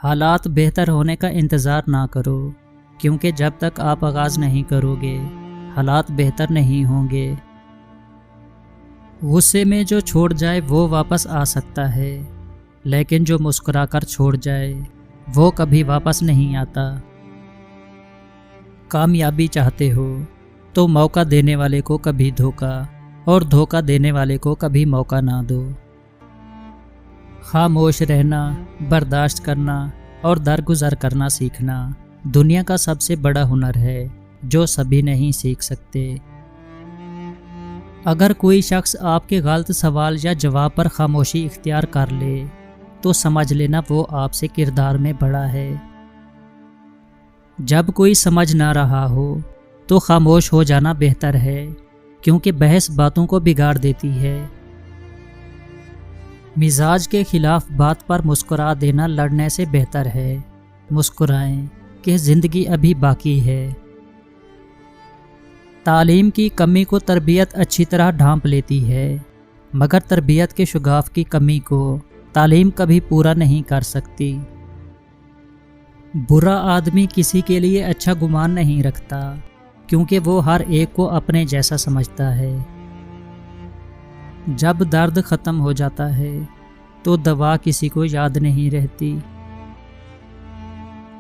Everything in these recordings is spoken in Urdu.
حالات بہتر ہونے کا انتظار نہ کرو، کیونکہ جب تک آپ آغاز نہیں کرو گے حالات بہتر نہیں ہوں گے۔ غصے میں جو چھوڑ جائے وہ واپس آ سکتا ہے، لیکن جو مسکرا کر چھوڑ جائے وہ کبھی واپس نہیں آتا۔ کامیابی چاہتے ہو تو موقع دینے والے کو کبھی دھوکا اور دھوکا دینے والے کو کبھی موقع نہ دو۔ خاموش رہنا، برداشت کرنا اور درگزر کرنا سیکھنا دنیا کا سب سے بڑا ہنر ہے جو سبھی نہیں سیکھ سکتے۔ اگر کوئی شخص آپ کے غلط سوال یا جواب پر خاموشی اختیار کر لے تو سمجھ لینا وہ آپ سے کردار میں بڑا ہے۔ جب کوئی سمجھ نہ رہا ہو تو خاموش ہو جانا بہتر ہے، کیونکہ بحث باتوں کو بگاڑ دیتی ہے۔ مزاج کے خلاف بات پر مسکرا دینا لڑنے سے بہتر ہے۔ مسکرائیں کہ زندگی ابھی باقی ہے۔ تعلیم کی کمی کو تربیت اچھی طرح ڈھانپ لیتی ہے، مگر تربیت کے شگاف کی کمی کو تعلیم کبھی پورا نہیں کر سکتی۔ برا آدمی کسی کے لیے اچھا گمان نہیں رکھتا، کیونکہ وہ ہر ایک کو اپنے جیسا سمجھتا ہے۔ جب درد ختم ہو جاتا ہے تو دوا کسی کو یاد نہیں رہتی۔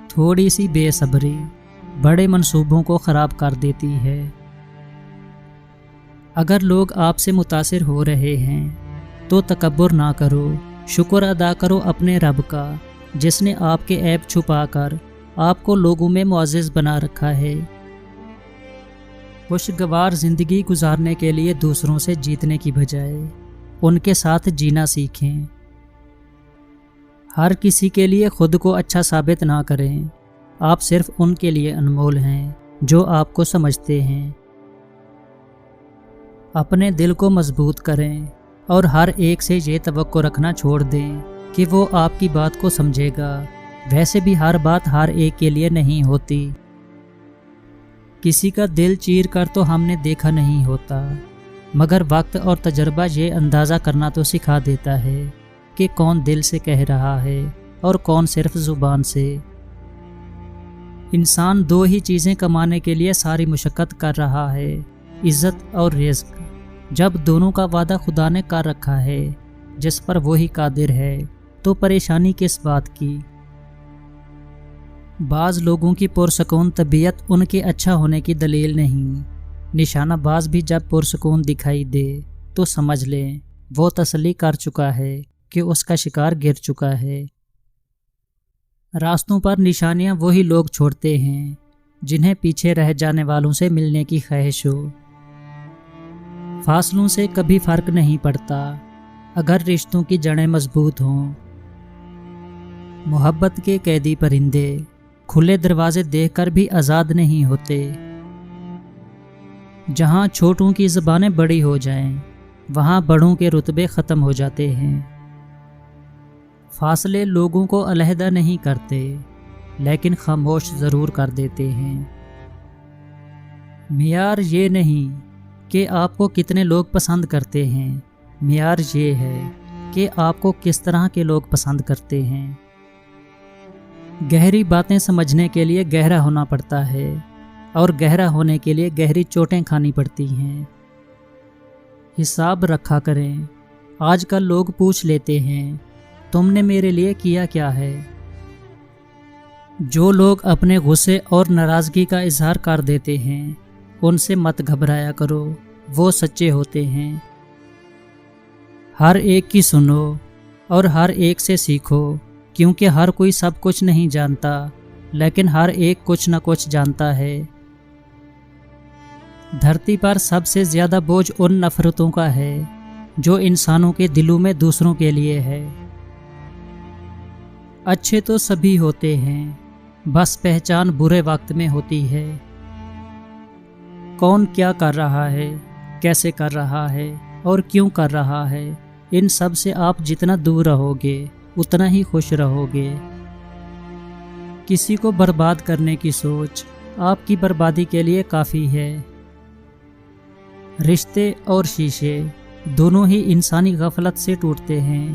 تھوڑی سی بے صبری بڑے منصوبوں کو خراب کر دیتی ہے۔ اگر لوگ آپ سے متاثر ہو رہے ہیں تو تکبر نہ کرو، شکر ادا کرو اپنے رب کا جس نے آپ کے عیب چھپا کر آپ کو لوگوں میں معزز بنا رکھا ہے۔ خوشگوار زندگی گزارنے کے لیے دوسروں سے جیتنے کی بجائے ان کے ساتھ جینا سیکھیں۔ ہر کسی کے لیے خود کو اچھا ثابت نہ کریں، آپ صرف ان کے لیے انمول ہیں جو آپ کو سمجھتے ہیں۔ اپنے دل کو مضبوط کریں اور ہر ایک سے یہ توقع رکھنا چھوڑ دیں کہ وہ آپ کی بات کو سمجھے گا۔ ویسے بھی ہر بات ہر ایک کے لیے نہیں ہوتی۔ کسی کا دل چیر کر تو ہم نے دیکھا نہیں ہوتا، مگر وقت اور تجربہ یہ اندازہ کرنا تو سکھا دیتا ہے کہ کون دل سے کہہ رہا ہے اور کون صرف زبان سے۔ انسان دو ہی چیزیں کمانے کے لیے ساری مشقت کر رہا ہے، عزت اور رزق۔ جب دونوں کا وعدہ خدا نے کر رکھا ہے جس پر وہی قادر ہے تو پریشانی کس بات کی؟ بعض لوگوں کی پرسکون طبیعت ان کے اچھا ہونے کی دلیل نہیں۔ نشانہ باز بھی جب پرسکون دکھائی دے تو سمجھ لیں وہ تسلی کر چکا ہے کہ اس کا شکار گر چکا ہے۔ راستوں پر نشانیاں وہی لوگ چھوڑتے ہیں جنہیں پیچھے رہ جانے والوں سے ملنے کی خواہش ہو۔ فاصلوں سے کبھی فرق نہیں پڑتا اگر رشتوں کی جڑیں مضبوط ہوں۔ محبت کے قیدی پرندے کھلے دروازے دیکھ کر بھی آزاد نہیں ہوتے۔ جہاں چھوٹوں کی زبانیں بڑی ہو جائیں وہاں بڑوں کے رتبے ختم ہو جاتے ہیں۔ فاصلے لوگوں کو علیحدہ نہیں کرتے، لیکن خاموش ضرور کر دیتے ہیں۔ معیار یہ نہیں کہ آپ کو کتنے لوگ پسند کرتے ہیں، معیار یہ ہے کہ آپ کو کس طرح کے لوگ پسند کرتے ہیں۔ گہری باتیں سمجھنے کے لیے گہرا ہونا پڑتا ہے، اور گہرا ہونے کے لیے گہری چوٹیں کھانی پڑتی ہیں۔ حساب رکھا کریں۔ آج کل لوگ پوچھ لیتے ہیں تم نے میرے لیے کیا کیا ہے؟ جو لوگ اپنے غصے اور ناراضگی کا اظہار کر دیتے ہیں ان سے مت گھبرایا کرو، وہ سچے ہوتے ہیں۔ ہر ایک کی سنو اور ہر ایک سے سیکھو، کیونکہ ہر کوئی سب کچھ نہیں جانتا، لیکن ہر ایک کچھ نہ کچھ جانتا ہے۔ دھرتی پر سب سے زیادہ بوجھ ان نفرتوں کا ہے جو انسانوں کے دلوں میں دوسروں کے لیے ہے۔ اچھے تو سبھی ہوتے ہیں، بس پہچان برے وقت میں ہوتی ہے۔ کون کیا کر رہا ہے، کیسے کر رہا ہے اور کیوں کر رہا ہے، ان سب سے آپ جتنا دور رہو گے اتنا ہی خوش رہو گے۔ کسی کو برباد کرنے کی سوچ آپ کی بربادی کے لیے کافی ہے۔ رشتے اور شیشے دونوں ہی انسانی غفلت سے ٹوٹتے ہیں۔